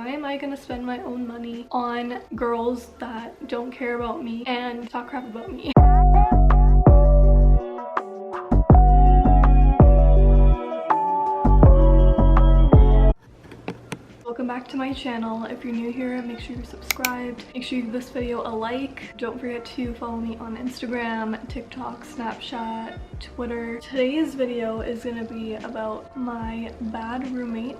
why am I gonna spend my own money on girls that don't care about me and talk crap about me? Welcome back to my channel. If you're new here, make sure you're subscribed. Make sure you give this video a like. Don't forget to follow me on Instagram, TikTok, Snapchat, Twitter. Today's video is gonna be about my bad roommate.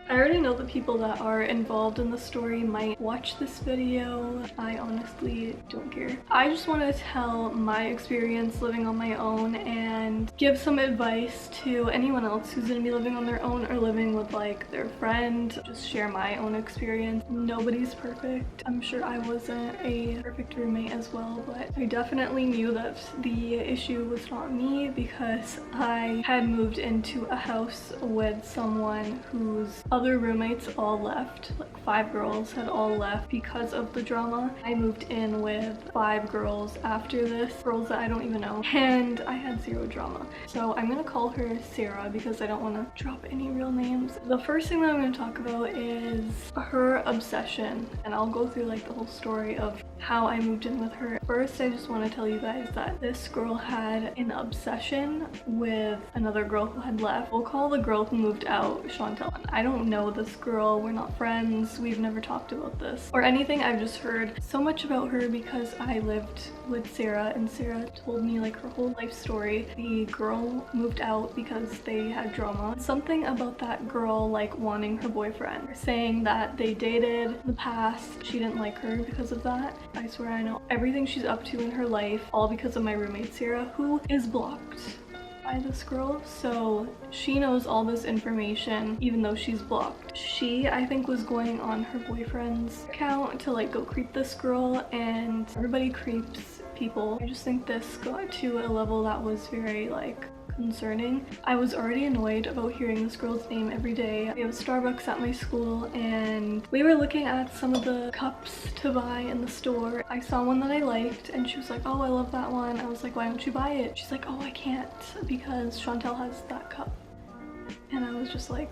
I already know the people that are involved in the story might watch this video. I honestly don't care. I just want to tell my experience living on my own and give some advice to anyone else who's going to be living on their own or living with like their friend. Just share my own experience. Nobody's perfect. I'm sure I wasn't a perfect roommate as well, but I definitely knew that the issue was not me because I had moved into a house with someone whose other roommates all left. Like 5 girls had all left because of the drama. I moved in with 5 girls after this, girls that I don't even know, and I had 0 drama. So I'm gonna call her Sarah because I don't want to drop any real names. The first thing that I'm going to talk about is her obsession, and I'll go through like the whole story of how I moved in with her. First, I just want to tell you guys that this girl had an obsession with another girl who had left. We'll call the girl who moved out Chantel. I don't know this girl, we're not friends, we've never talked about this or anything. I've just heard so much about her because I lived with Sarah and Sarah told me like her whole life story. The girl moved out because they had drama. Something about that girl like wanting her boyfriend, saying that they dated in the past. She didn't like her because of that. I swear I know everything she's up to in her life, all because of my roommate Sarah, who is blocked by this girl. So she knows all this information even though she's blocked. She, I think, was going on her boyfriend's account to like go creep this girl, and everybody creeps people. I just think this got to a level that was very like concerning. I was already annoyed about hearing this girl's name every day. We have a Starbucks at my school and we were looking at some of the cups to buy in the store. I saw one that I liked and she was like, oh, I love that one. I was like, why don't you buy it? She's like, oh, I can't because Chantel has that cup. And I was just like,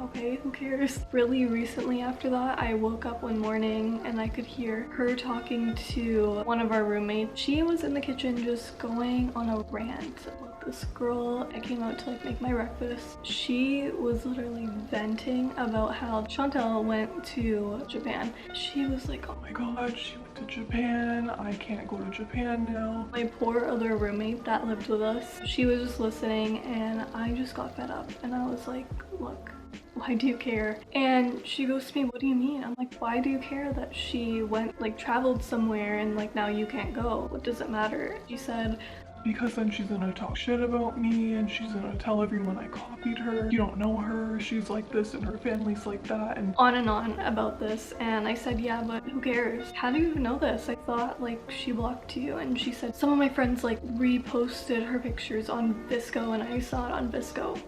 okay, who cares? Really recently after that, I woke up one morning and I could hear her talking to one of our roommates. She was in the kitchen just going on a rant about this girl. I came out to like make my breakfast. She was literally venting about how Chantel went to Japan. She was like, oh my god, she went to Japan. I can't go to Japan now. My poor other roommate that lived with us, she was just listening and I just got fed up and I was like, look, why do you care? And she goes to me, what do you mean? I'm like, why do you care that she went like traveled somewhere and like now you can't go? What does it matter? She said, because then she's gonna talk shit about me and she's gonna tell everyone I copied her. You don't know her, she's like this and her family's like that, and on about this. And I said, yeah, but who cares? How do you even know this? I thought like she blocked you. And she said some of my friends like reposted her pictures on vsco and I saw it on vsco.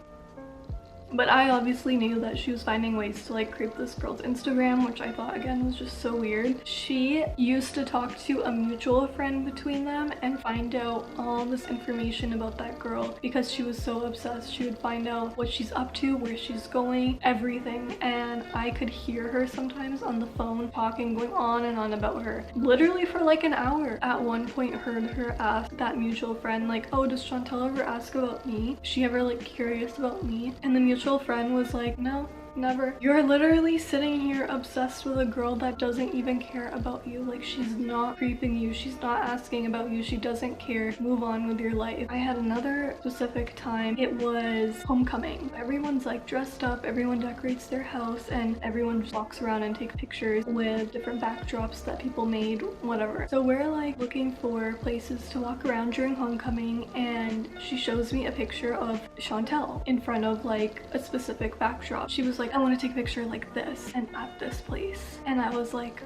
But I obviously knew that she was finding ways to like creep this girl's Instagram, which I thought again was just so weird. She used to talk to a mutual friend between them and find out all this information about that girl because she was so obsessed. She would find out what she's up to, where she's going, everything. And I could hear her sometimes on the phone talking, going on and on about her, literally for like an hour. At one point heard her ask that mutual friend like, oh, does Chantel ever ask about me? Is she ever like curious about me? And the mutual friend was like, no, never. You're literally sitting here obsessed with a girl that doesn't even care about you. Like, she's not creeping you, she's not asking about you, she doesn't care. Move on with your life. I had another specific time. It was homecoming. Everyone's like dressed up, everyone decorates their house, and everyone just walks around and takes pictures with different backdrops that people made, whatever. So we're like looking for places to walk around during homecoming, and she shows me a picture of Chantel in front of like a specific backdrop. She was like, I want to take a picture like this and at this place. And I was like,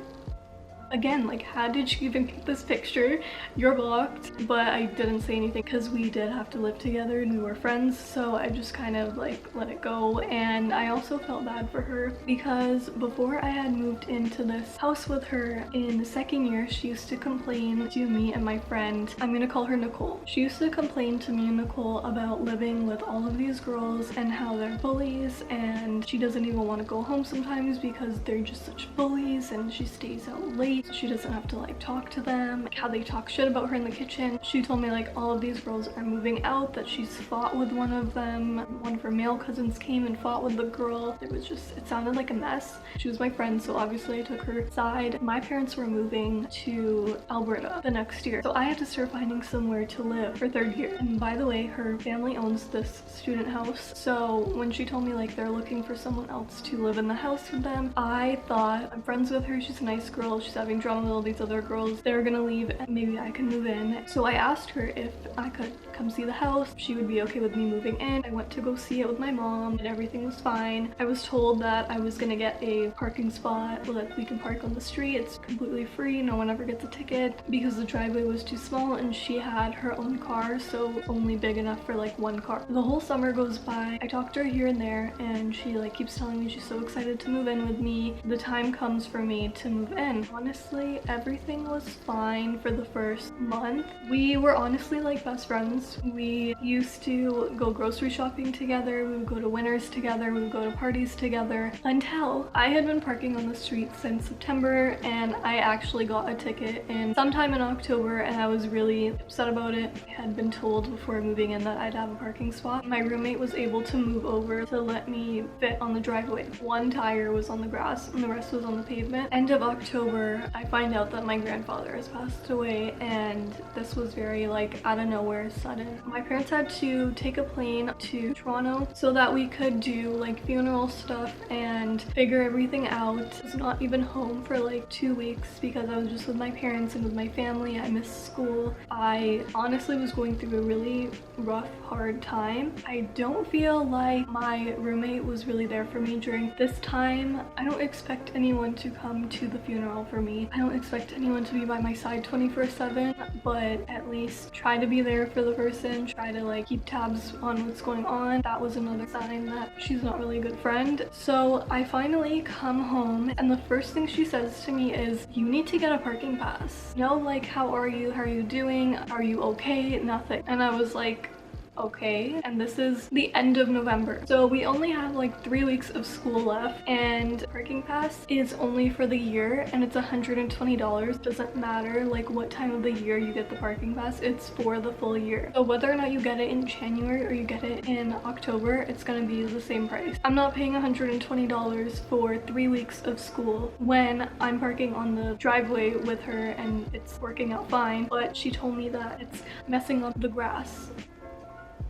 again, like, how did you even get this picture? You're blocked. But I didn't say anything because we did have to live together and we were friends, so I just kind of like let it go. And I also felt bad for her because before I had moved into this house with her in the second year, she used to complain to me and my friend, I'm gonna call her Nicole. She used to complain to me and Nicole about living with all of these girls and how they're bullies, and she doesn't even want to go home sometimes because they're just such bullies, and she stays out late so she doesn't have to like talk to them, how they talk shit about her in the kitchen. She told me like all of these girls are moving out, that she's fought with one of them. One of her male cousins came and fought with the girl. It was just, it sounded like a mess. She was my friend, so obviously I took her side. My parents were moving to Alberta the next year, so I had to start finding somewhere to live for third year. And by the way, her family owns this student house, so when she told me like they're looking for someone else to live in the house with them, I thought, I'm friends with her, she's a nice girl, she's having drama with all these other girls, they're gonna leave and maybe I can move in. So I asked her if I could come see the house, she would be okay with me moving in. I went to go see it with my mom and everything was fine. I was told that I was gonna get a parking spot so that we can park on the street. It's completely free, no one ever gets a ticket, because the driveway was too small and she had her own car, so only big enough for like one car. The whole summer goes by, I talk to her here and there, and she like keeps telling me she's so excited to move in with me. The time comes for me to move in. Honestly, everything was fine for the first month. We were honestly like best friends. We used to go grocery shopping together, we would go to Winners together, we would go to parties together, until I had been parking on the street since September, and I actually got a ticket in sometime in October, and I was really upset about it. I had been told before moving in that I'd have a parking spot. My roommate was able to move over to let me fit on the driveway. One tire was on the grass and the rest was on the pavement. End of October, I find out that my grandfather has passed away, and this was very like out of nowhere, sudden. My parents had to take a plane to Toronto so that we could do like funeral stuff and figure everything out. I was not even home for like 2 weeks because I was just with my parents and with my family. I missed school. I honestly was going through a really rough, hard time. I don't feel like my roommate was really there for me during this time. I don't expect anyone to come to the funeral for me. I don't expect anyone to be by my side 24/7, but at least try to be there for the person, try to like keep tabs on what's going on. That was another sign that she's not really a good friend. So I finally come home, and the first thing she says to me is, you need to get a parking pass. No, like, how are you? How are you doing? Are you okay? Nothing. And I was like, okay. And this is the end of November, so we only have like 3 weeks of school left, and parking pass is only for the year, and it's $120. Doesn't matter like what time of the year you get the parking pass, it's for the full year. So whether or not you get it in January or you get it in October, it's gonna be the same price. I'm not paying $120 for 3 weeks of school when I'm parking on the driveway with her and it's working out fine, but she told me that it's messing up the grass.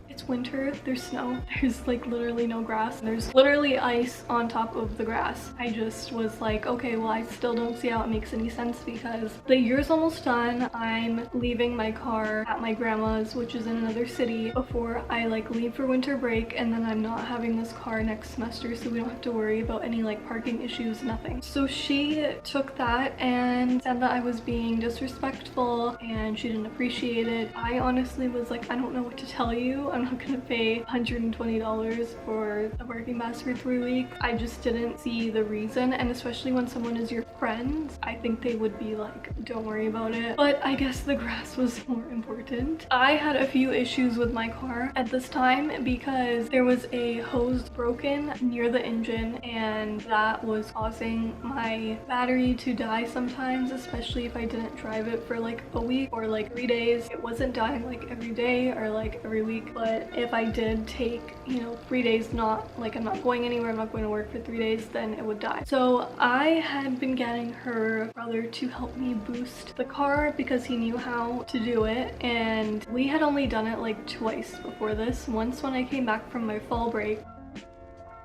It's winter, there's snow, there's like literally no grass, there's literally ice on top of the grass. I just was like, okay, well, I still don't see how it makes any sense because the year's almost done. I'm leaving my car at my grandma's, which is in another city, before I like leave for winter break, and then I'm not having this car next semester, so we don't have to worry about any like parking issues, nothing. So she took that and said that I was being disrespectful and she didn't appreciate it. I honestly was like, I don't know what to tell you. I'm not gonna pay $120 for a parking pass for 3 weeks. I just didn't see the reason, and especially when someone is your friend, I think they would be like, don't worry about it. But I guess the grass was more important. I had a few issues with my car at this time because there was a hose broken near the engine, and that was causing my battery to die sometimes, especially if I didn't drive it for like a week or like 3 days. It wasn't dying like every day or like every week, but if I did take, you know, 3 days, not like I'm not going anywhere, I'm not going to work for 3 days, then it would die. So I had been getting her brother to help me boost the car because he knew how to do it, and we had only done it like twice before this. Once when I came back from my fall break,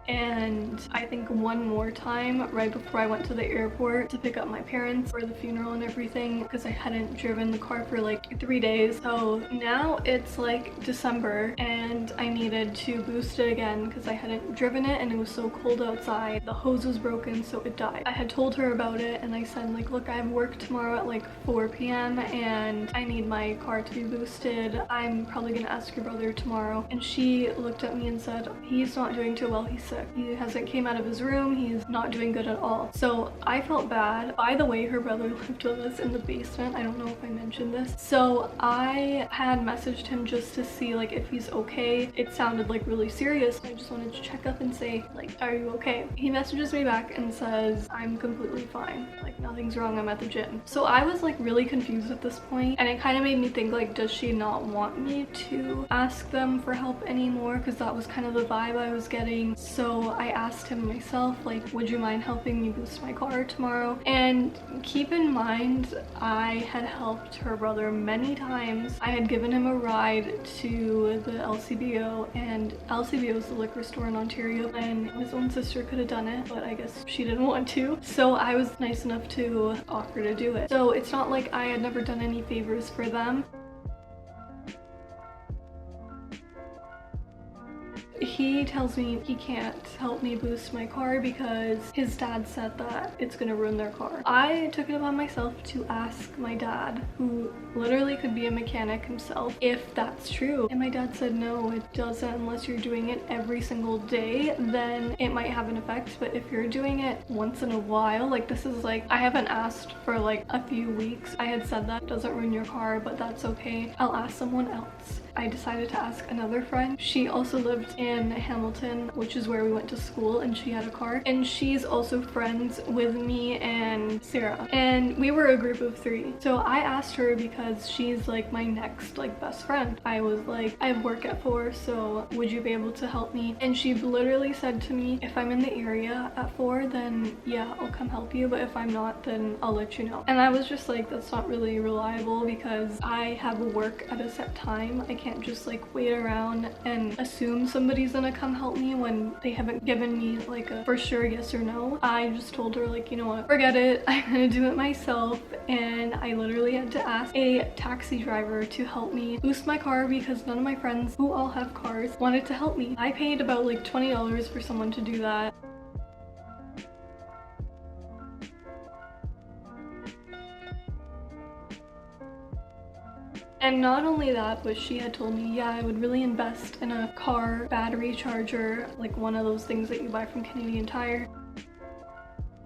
and I think one more time right before I went to the airport to pick up my parents for the funeral and everything, because I hadn't driven the car for like 3 days. So now it's like December and I needed to boost it again because I hadn't driven it and it was so cold outside. The hose was broken, so it died. I had told her about it and I said like, look, I have work tomorrow at like 4 p.m. and I need my car to be boosted. I'm probably gonna ask your brother tomorrow. And she looked at me and said, he's not doing too well, he's sick. He hasn't came out of his room, he's not doing good at all. So I felt bad. By the way, her brother lived with us in the basement. I don't know if I mentioned this. So I had messaged him just to see like if he's okay. It sounded like really serious. I just wanted to check up and say like, are you okay? He messages me back and says, I'm completely fine. Like nothing's wrong, I'm at the gym. So I was like really confused at this point, and it kind of made me think like, does she not want me to ask them for help anymore? Because that was kind of the vibe I was getting. So I asked him myself like, would you mind helping me boost my car tomorrow? And keep in mind, I had helped her brother many times. I had given him a ride to the LCBO, and LCBO is the liquor store in Ontario, and his own sister could have done it, but I guess she didn't want to. So I was nice enough to offer to do it. So it's not like I had never done any favors for them. He tells me he can't help me boost my car because his dad said that it's gonna ruin their car. I took it upon myself to ask my dad, who literally could be a mechanic himself, if that's true. And my dad said, no, it doesn't. Unless you're doing it every single day, then it might have an effect. But if you're doing it once in a while, like this is like, I haven't asked for like a few weeks. I had said that it doesn't ruin your car, but that's okay. I'll ask someone else. I decided to ask another friend. She also lived in Hamilton, which is where we went to school, and she had a car. And she's also friends with me and Sarah. And we were a group of 3. So I asked her because she's like my next like best friend. I was like, I have work at 4, so would you be able to help me? And she literally said to me, if I'm in the area at 4, then yeah, I'll come help you. But if I'm not, then I'll let you know. And I was just like, that's not really reliable because I have work at a set time. I can't just like wait around and assume somebody's gonna come help me when they haven't given me like a for sure yes or no. I just told her like, you know what, forget it, I'm gonna do it myself. And I literally had to ask a taxi driver to help me boost my car because none of my friends who all have cars wanted to help me. I paid about like $20 for someone to do that. And not only that, but she had told me, yeah, I would really invest in a car battery charger, like one of those things that you buy from Canadian Tire.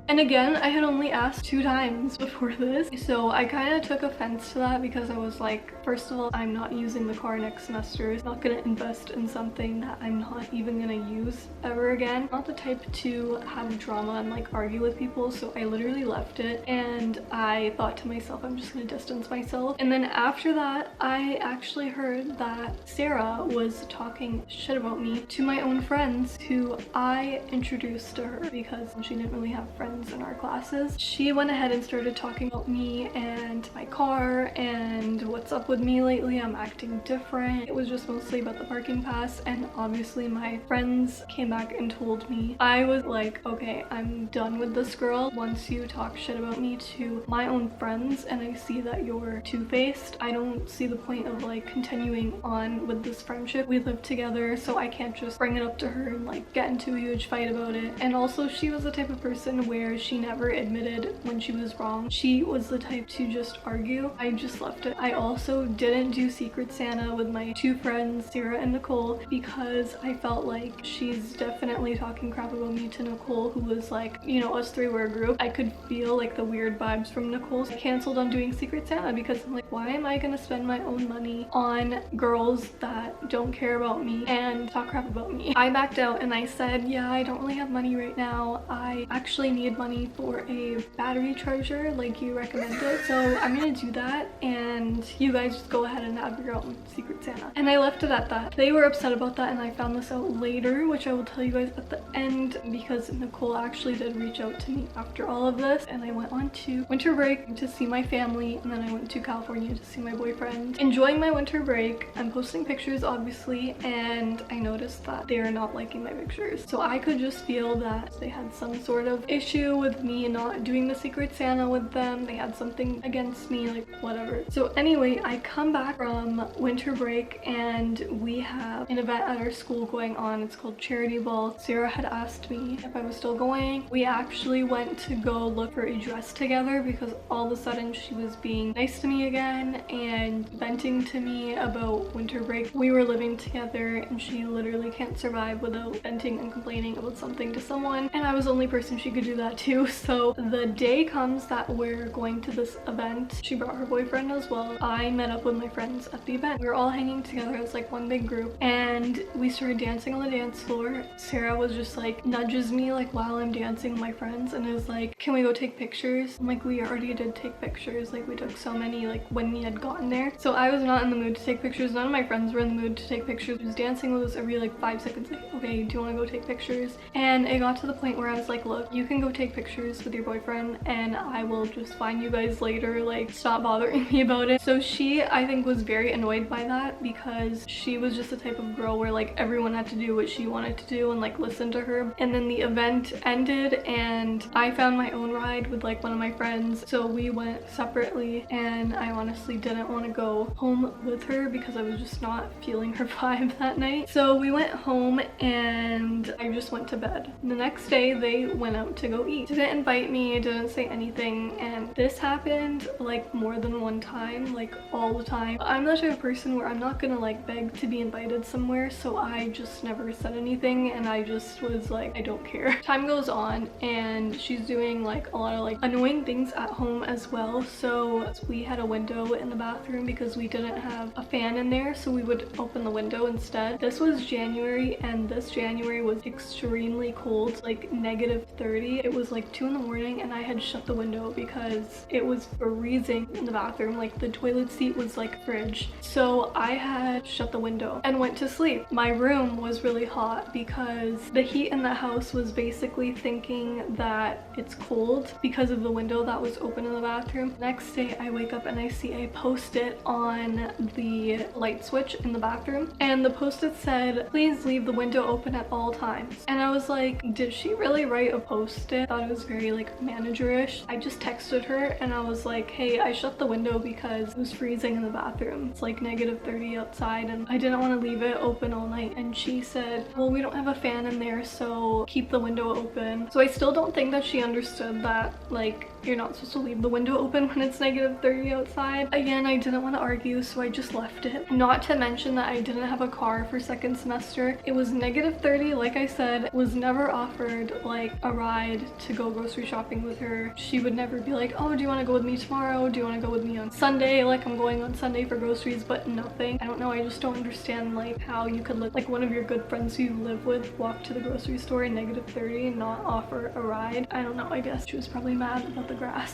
And again, I had only asked 2 times before this, so I kind of took offense to that because I was like, first of all, I'm not using the car next semester. I'm not gonna invest in something that I'm not even gonna use ever again. I'm not the type to have drama and like argue with people, so I literally left it and I thought to myself, I'm just gonna distance myself. And then after that, I actually heard that Sarah was talking shit about me to my own friends who I introduced to her because she didn't really have friends in our classes. She went ahead and started talking about me and my car and what's up with me lately. I'm acting different. It was just mostly about the parking pass, and obviously my friends came back and told me. I was like, okay, I'm done with this girl. Once you talk shit about me to my own friends and I see that you're two-faced, I don't see the point of like continuing on with this friendship. We live together, so I can't just bring it up to her and like get into a huge fight about it. And also, she was the type of person where she never admitted when she was wrong. She was the type to just argue. I just left it. I also didn't do Secret Santa with my 2 friends, Sarah and Nicole, because I felt like she's definitely talking crap about me to Nicole, who was like, you know, us 3 were a group. I could feel like the weird vibes from Nicole. So I canceled on doing Secret Santa because I'm like, why am I gonna spend my own money on girls that don't care about me and talk crap about me? I backed out and I said, yeah, I don't really have money right now. I actually need paid money for a battery charger like you recommended. So I'm gonna do that, and you guys just go ahead and have your own Secret Santa. And I left it at that. They were upset about that, and I found this out later, which I will tell you guys at the end, because Nicole actually did reach out to me after all of this. And I went on to winter break to see my family, and then I went to California to see my boyfriend. Enjoying my winter break. I'm posting pictures obviously, and I noticed that they are not liking my pictures. So I could just feel that they had some sort of issue with me not doing the Secret Santa with them. They had something against me, like whatever. So anyway, I come back from winter break and we have an event at our school going on. It's called Charity Ball. Sarah had asked me if I was still going. We actually went to go look for a dress together because all of a sudden she was being nice to me again and venting to me about winter break. We were living together and she literally can't survive without venting and complaining about something to someone, and I was the only person she could do that to. So the day comes that we're going to this event. She brought her boyfriend as well. I met up with my friends at the event. We were all hanging together as like one big group, and we started dancing on the dance floor. Sarah was just like nudges me like while I'm dancing with my friends and is like, can we go take pictures? I'm like, we already did take pictures. Like we took so many like when we had gotten there. So I was not in the mood to take pictures. None of my friends were in the mood to take pictures. She was dancing with us every like 5 seconds like, okay, do you want to go take pictures? And it got to the point where I was like, look, you can go take pictures with your boyfriend and I will just find you guys later, like stop bothering me about it. So she, I think, was very annoyed by that because she was just the type of girl where like everyone had to do what she wanted to do and like listen to her. And then the event ended and I found my own ride with like one of my friends, so we went separately, and I honestly didn't want to go home with her because I was just not feeling her vibe that night. So we went home and I just went to bed. The next day they went out to go eat. Didn't invite me, didn't say anything, and this happened like more than one time, like all the time. I'm the type of person where I'm not gonna like beg to be invited somewhere, so I just never said anything and I just was like, I don't care. Time goes on and she's doing like a lot of like annoying things at home as well. So we had a window in the bathroom because we didn't have a fan in there, so we would open the window instead. This was January, and this January was extremely cold, like -30. It was like 2 in the morning and I had shut the window because it was freezing in the bathroom. Like the toilet seat was like fridge. So I had shut the window and went to sleep. My room was really hot because the heat in the house was basically thinking that it's cold because of the window that was open in the bathroom. Next day I wake up and I see a post-it on the light switch in the bathroom, and the post-it said, please leave the window open at all times. And I was like, did she really write a post-it? I thought it was very like managerish. I just texted her and I was like, hey, I shut the window because it was freezing in the bathroom. It's like -30 outside and I didn't want to leave it open all night. And she said, well, we don't have a fan in there, so keep the window open. So I still don't think that she understood that like you're not supposed to leave the window open when it's -30 outside. Again, I didn't want to argue, so I just left it. Not to mention that I didn't have a car for second semester. It was -30, like I said. Was never offered like a ride to go grocery shopping with her. She would never be like, oh, do you want to go with me tomorrow? Do you want to go with me on Sunday? Like I'm going on Sunday for groceries, but nothing. I don't know, I just don't understand like how you could let like one of your good friends who you live with walk to the grocery store in -30 and not offer a ride. I don't know, I guess she was probably mad about the grass.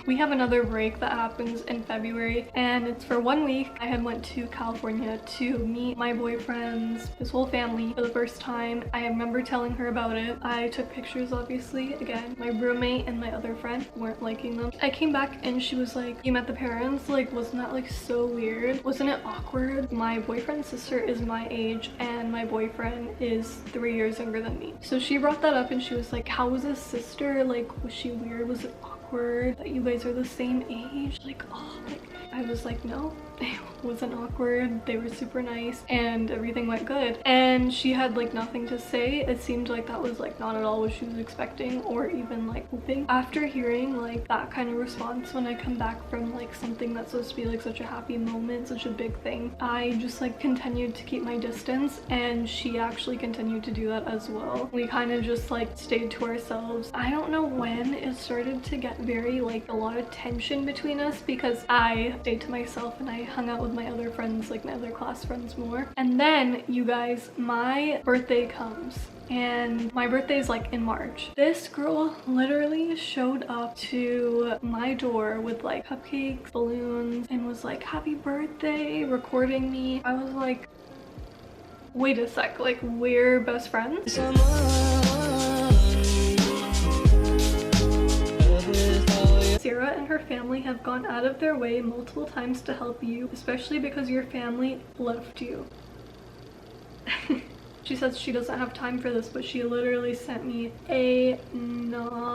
We have another break that happens in February, and it's for 1 week. I had went to California to meet my boyfriend's, his whole family for the first time. I remember telling her about it. I took pictures, obviously. Again, my roommate and my other friend weren't liking them. I came back and she was like, you met the parents? Like, wasn't that like so weird? Wasn't it awkward? My boyfriend's sister is my age and my boyfriend is 3 years younger than me. So she brought that up and she was like, how was his sister? Like, was she weird? Was it awkward that you guys are the same age? Like, oh, like I was like, no, it wasn't awkward. They were super nice and everything went good. And she had like nothing to say. It seemed like that was like not at all what she was expecting or even like hoping. After hearing like that kind of response when I come back from like something that's supposed to be like such a happy moment, such a big thing, I just like continued to keep my distance, and she actually continued to do that as well. We kind of just like stayed to ourselves. I don't know when it started to get very like a lot of tension between us because I stayed to myself and I hung out with my other friends, like my other class friends more. And then you guys, my birthday comes. And my birthday is like in March. This girl literally showed up to my door with like cupcakes, balloons, and was like, happy birthday, recording me. I was like, wait a sec, like we're best friends? Sarah and her family have gone out of their way multiple times to help you, especially because your family left you. She says she doesn't have time for this, but she literally sent me anonymous